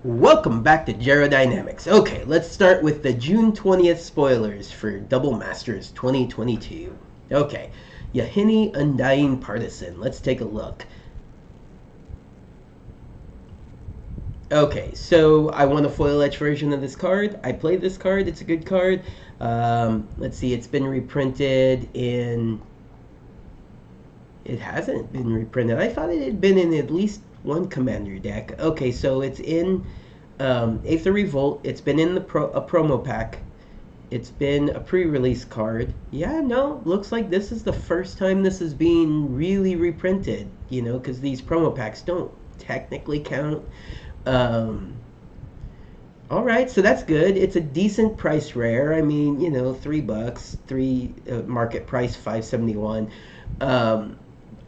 Welcome back to Dynamics. Okay, let's start with the June 20th spoilers for Double Masters 2022. Okay, Yahini Undying Partisan. Let's take a look. Okay, so I want a foil etch version of this card. I played this card. It's a good card. Let's see, it's been reprinted in... It hasn't been reprinted. I thought it had been in at least one commander deck. Okay, so it's in Aether Revolt. It's been in a promo pack. It's been a pre-release card. Yeah, no, looks like this is the first time this is being really reprinted, you know, because these promo packs don't technically count. All right, so that's good. It's a decent price rare. I mean, you know, $3, market price $5.71.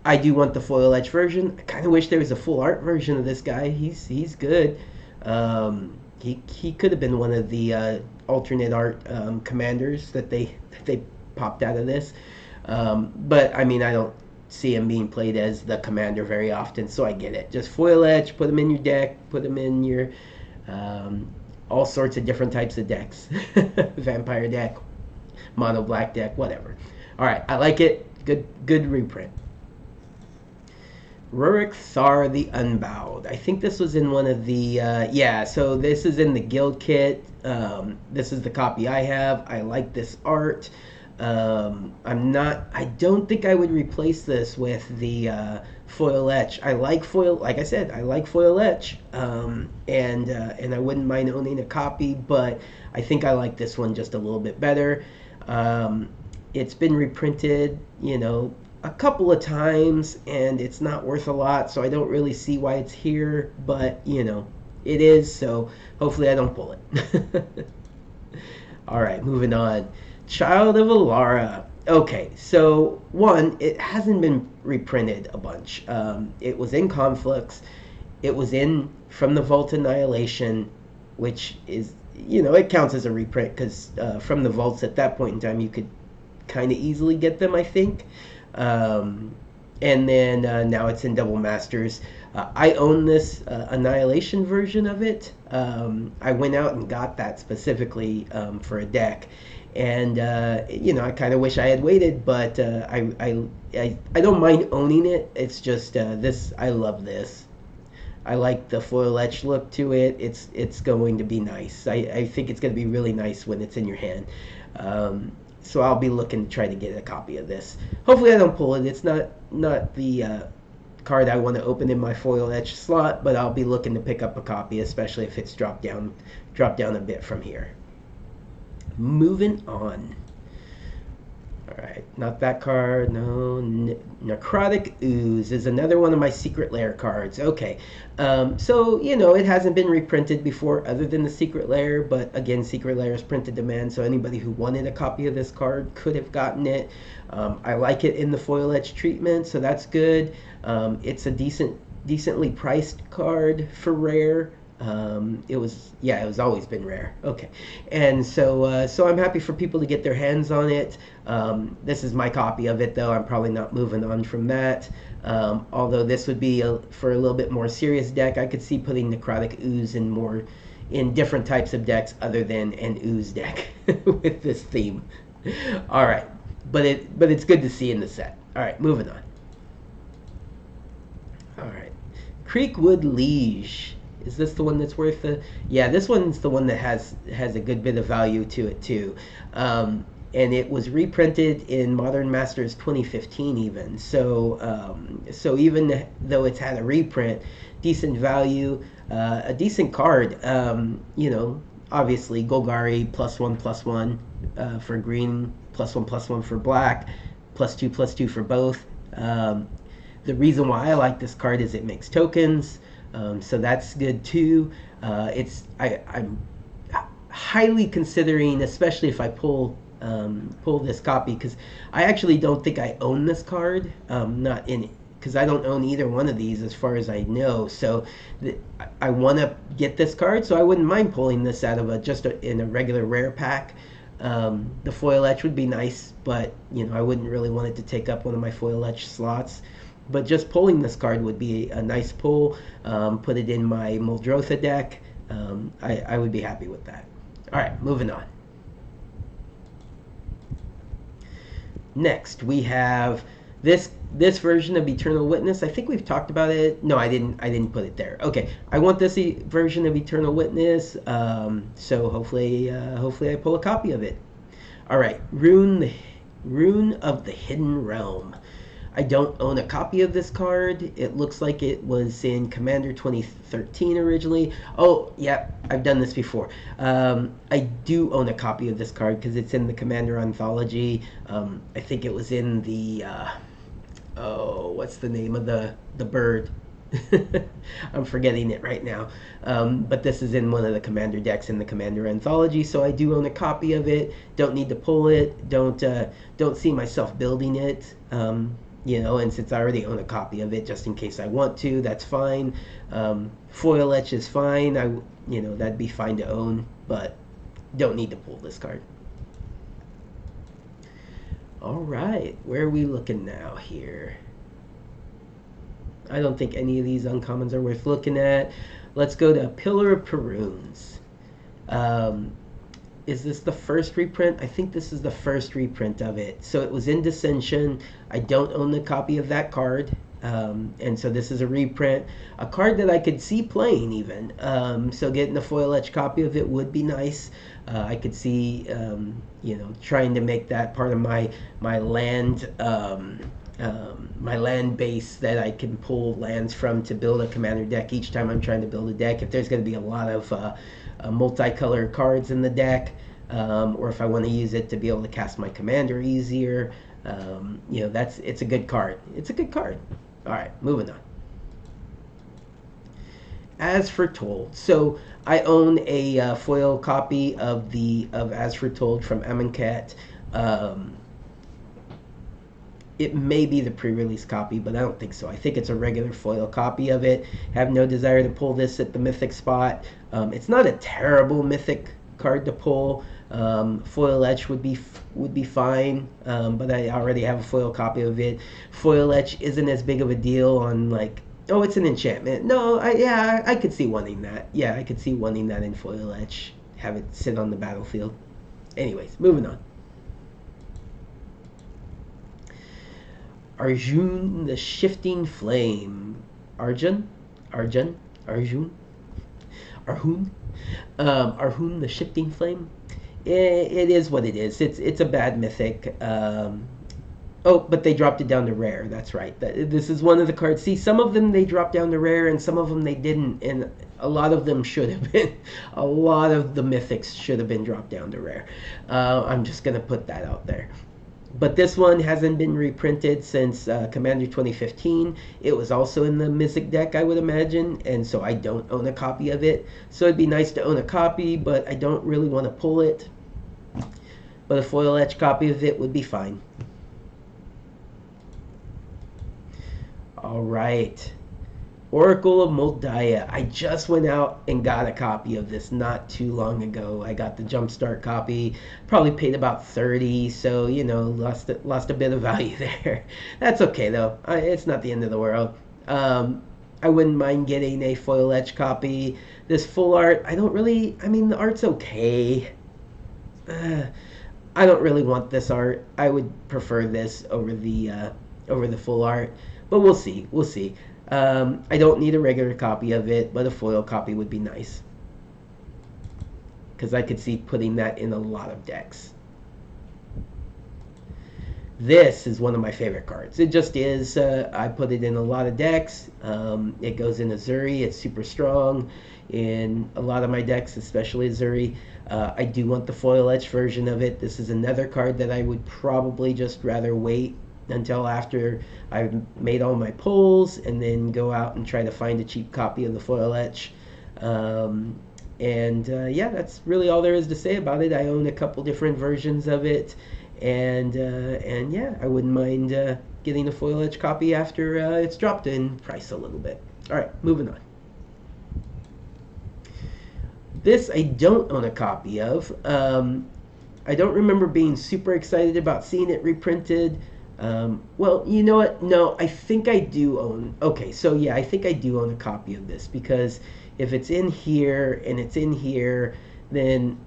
I do want the foil etch version. I kind of wish there was a full art version of this guy. He's good. He could have been one of the alternate art commanders that they popped out of this. But I mean, I don't see him being played as the commander very often, so I get it. Just foil etch, put him in your deck, put him in your all sorts of different types of decks. Vampire deck, mono black deck, whatever. All right, I like it. Good reprint. Rurik Thar the Unbowed. I think this was in one of the yeah, so this is in the guild kit. This is the copy I have. I like this art. I don't think I would replace this with the foil etch. I like foil, like I said, I like foil etch. And I wouldn't mind owning a copy, but I think I like this one just a little bit better. It's been reprinted, you know, a couple of times, and it's not worth a lot, so I don't really see why it's here, but you know, it is, so hopefully I don't pull it. All right, moving on. Child of Alara. Okay, so one, it hasn't been reprinted a bunch. It was in Conflux. It was in From the Vault Annihilation, which is, you know, it counts as a reprint because From the Vaults at that point in time you could kind of easily get them, I think. And then now it's in Double Masters. I own this Annihilation version of it. I went out and got that specifically for a deck. And, you know, I kind of wish I had waited, but I don't mind owning it. It's just this, I love this. I like the foil etch look to it. It's going to be nice. I think it's going to be really nice when it's in your hand. So I'll be looking to try to get a copy of this. Hopefully I don't pull it. It's not the card I want to open in my foil etch slot, but I'll be looking to pick up a copy, especially if it's dropped down a bit from here. Moving on. All right, not that card. No, Necrotic Ooze is another one of my Secret Lair cards. Okay, so, you know, it hasn't been reprinted before other than the Secret Lair, but again, Secret Lair is printed demand, so anybody who wanted a copy of this card could have gotten it. I like it in the foil etch treatment, so that's good. It's a decently priced card for rare. It was always been rare. Okay, and so I'm happy for people to get their hands on it. This is my copy of it, though. I'm probably not moving on from that. Although this would be for a little bit more serious deck. I could see putting Necrotic Ooze in different types of decks other than an Ooze deck with this theme. All right, but it's good to see in the set. All right, moving on. All right, Creekwood Liege. Is this the one that's worth the... Yeah, this one's the one that has a good bit of value to it, too. And it was reprinted in Modern Masters 2015 even. So even though it's had a reprint, decent value, a decent card. You know, obviously, Golgari +1/+1 for green, +1/+1 for black, +2/+2 for both. The reason why I like this card is it makes tokens. So that's good too. I'm highly considering, especially if I pull this copy, because I actually don't think I own this card. Not in because I don't own either one of these as far as I know. So I want to get this card, so I wouldn't mind pulling this out of in a regular rare pack. The foil etch would be nice, but you know, I wouldn't really want it to take up one of my foil etch slots. But just pulling this card would be a nice pull. Put it in my Muldrotha deck. I would be happy with that. All right, moving on. Next, we have this version of Eternal Witness. I think we've talked about it. No, I didn't put it there. Okay, I want this version of Eternal Witness. So hopefully I pull a copy of it. All right, Rune of the Hidden Realm. I don't own a copy of this card. It looks like it was in Commander 2013 originally. Oh, yeah, I've done this before. I do own a copy of this card because it's in the Commander Anthology. I think it was in the... what's the name of the bird? I'm forgetting it right now. But this is in one of the Commander decks in the Commander Anthology, so I do own a copy of it. Don't need to pull it. Don't see myself building it. And since I already own a copy of it, just in case I want to, that's fine. Foil etch is fine. That'd be fine to own, but don't need to pull this card. All right, where are we looking now here? I don't think any of these uncommons are worth looking at. Let's go to Pillar of Perunes. Is this the first reprint? I think this is the first reprint of it. So it was in Dissension. I don't own the copy of that card. And so this is a reprint. A card that I could see playing even. So getting a foil etch copy of it would be nice. I could see, trying to make that part of my land... my land base that I can pull lands from to build a commander deck each time I'm trying to build a deck. If there's going to be a lot of multicolored cards in the deck, or if I want to use it to be able to cast my commander easier, it's a good card. It's a good card. All right, moving on. As Foretold. So I own a foil copy of As Foretold from Amonkhet. It may be the pre-release copy, but I don't think so. I think it's a regular foil copy of it. Have no desire to pull this at the mythic spot. It's not a terrible mythic card to pull. Foil etch would be fine, but I already have a foil copy of it. Foil etch isn't as big of a deal on it's an enchantment. No, I could see wanting that. Yeah, I could see wanting that in foil etch. Have it sit on the battlefield. Anyways, moving on. Arjun the Shifting Flame. Arjun the Shifting Flame. It is what it is. It's a bad mythic. But they dropped it down to rare. That's right. This is one of the cards. See, some of them they dropped down to rare, and some of them they didn't. And a lot of them should have been. A lot of the mythics should have been dropped down to rare. I'm just gonna put that out there. But this one hasn't been reprinted since Commander 2015. It was also in the Mythic deck, I would imagine, and so I don't own a copy of it. So it'd be nice to own a copy, but I don't really want to pull it. But a foil etch copy of it would be fine. All right. Oracle of Muldaya. I just went out and got a copy of this not too long ago. I got the Jumpstart copy. Probably paid about $30, so lost a bit of value there. That's okay though. It's not the end of the world. I wouldn't mind getting a foil etch copy. This full art, the art's okay. I don't really want this art. I would prefer this over the full art, but we'll see. We'll see. I don't need a regular copy of it, but a foil copy would be nice. Because I could see putting that in a lot of decks. This is one of my favorite cards. It just is. I put it in a lot of decks. It goes in Azuri. It's super strong in a lot of my decks, especially Azuri. I do want the foil etch version of it. This is another card that I would probably just rather wait until after I've made all my pulls and then go out and try to find a cheap copy of the foil etch. That's really all there is to say about it. I own a couple different versions of it, and I wouldn't mind getting a foil etch copy after it's dropped in price a little bit. All right, moving on. This I don't own a copy of. I don't remember being super excited about seeing it reprinted. Well, you know what? No, I think I do own... Okay, so yeah, I think I do own a copy of this because if it's in here and it's in here, then,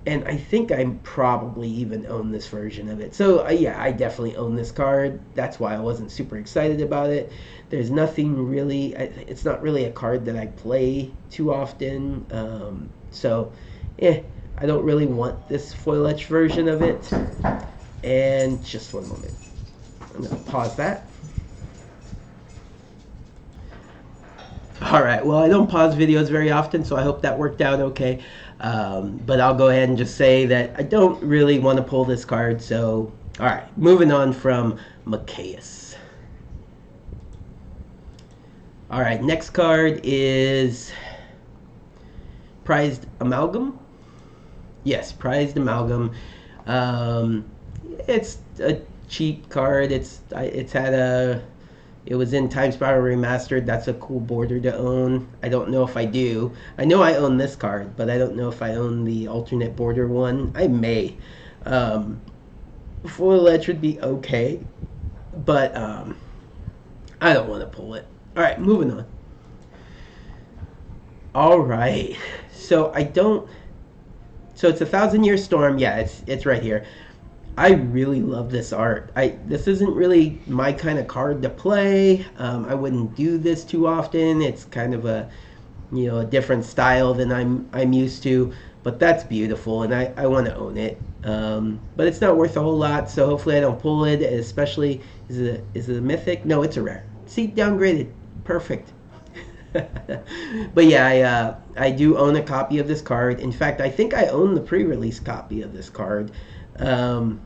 and I think I probably even own this version of it. So yeah, I definitely own this card. That's why I wasn't super excited about it. There's nothing really, it's not really a card that I play too often. So I don't really want this foil etch version of it. And just one moment. I'm going to pause that. Alright, well, I don't pause videos very often, so I hope that worked out okay. But I'll go ahead and just say that I don't really want to pull this card, so... Alright, moving on from Mccaius. Alright, next card is... Prized Amalgam? Yes, Prized Amalgam. It's a cheap card. It was in Time Spiral Remastered. That's a cool border to own. I don't know if I do. I know I own this card, but I don't know if I own the alternate border one. I may. Foil etch would be okay, but I don't want to pull it. Alright, moving on. Alright, so so it's a 1,000-Year Storm. Yeah, it's right here. I really love this art. This isn't really my kind of card to play. I wouldn't do this too often. It's kind of a different style than I'm used to. But that's beautiful, and I want to own it. But it's not worth a whole lot, so hopefully I don't pull it. Especially, is it a mythic? No, it's a rare. See, downgraded. Perfect. But yeah, I do own a copy of this card. In fact, I think I own the pre-release copy of this card. But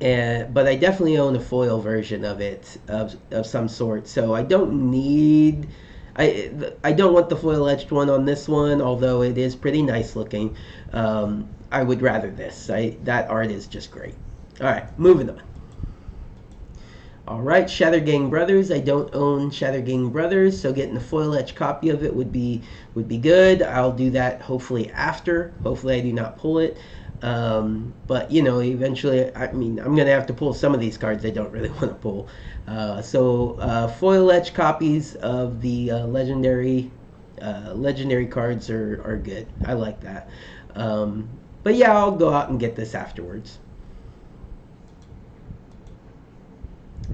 I definitely own a foil version of it of some sort. So I don't need. I don't want the foil etched one on this one, although it is pretty nice looking. I would rather this. That art is just great. All right, moving on. All right, Shattergang Brothers. I don't own Shattergang Brothers, so getting a foil etch copy of it would be good. I'll do that hopefully after. Hopefully I do not pull it. But eventually, I'm gonna have to pull some of these cards I don't really want to pull. So foil etch copies of the legendary cards are good. I like that. But yeah, I'll go out and get this afterwards.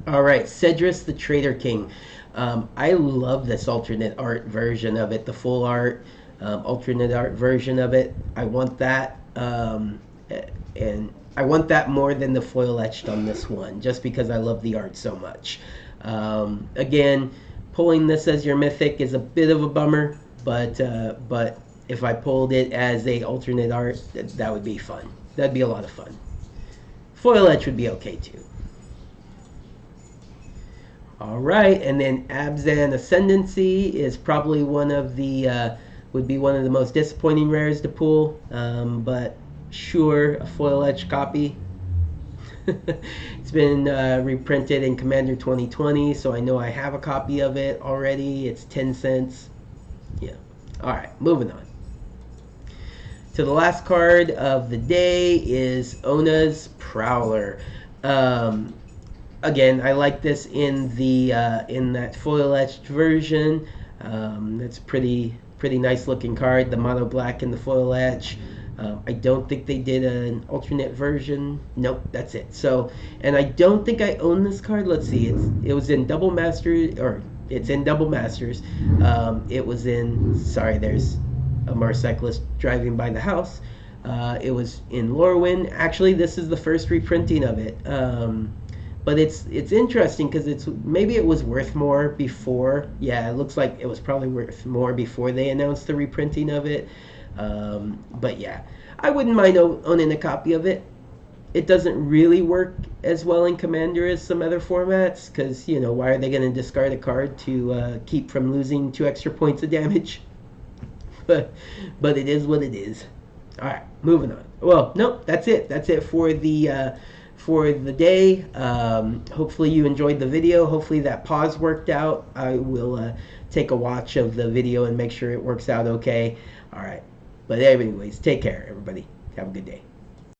Alright, Cedras the Traitor King. I love this alternate art version of it, the full art, alternate art version of it. I want that, and I want that more than the foil etched on this one, just because I love the art so much. Again, pulling this as your mythic is a bit of a bummer, but if I pulled it as a alternate art, that would be fun. That'd be a lot of fun. Foil etch would be okay too. Alright, and then Abzan Ascendancy is probably would be one of the most disappointing rares to pull, but sure, a foil etch copy. It's been reprinted in Commander 2020, so I know I have a copy of it already. It's 10 cents. Yeah. Alright, moving on. To the last card of the day is Ona's Prowler. Again, I like this in that foil etched version. That's pretty nice looking card. The mono black and the foil etch. I don't think they did an alternate version. Nope, that's it. So, and I don't think I own this card. Let's see. It was in Double Masters, or it's in Double Masters. It was in. Sorry, there's a motorcyclist driving by the house. It was in Lorwyn. Actually, this is the first reprinting of it. But it's interesting because maybe it was worth more before. Yeah, it looks like it was probably worth more before they announced the reprinting of it. But yeah, I wouldn't mind owning a copy of it. It doesn't really work as well in Commander as some other formats because, why are they going to discard a card to keep from losing 2 extra points of damage? But it is what it is. All right, moving on. Well, nope, that's it. That's it for the day. Hopefully you enjoyed the video. Hopefully that pause worked out. I will take a watch of the video and make sure it works out okay. All right. But anyways, take care, everybody. Have a good day.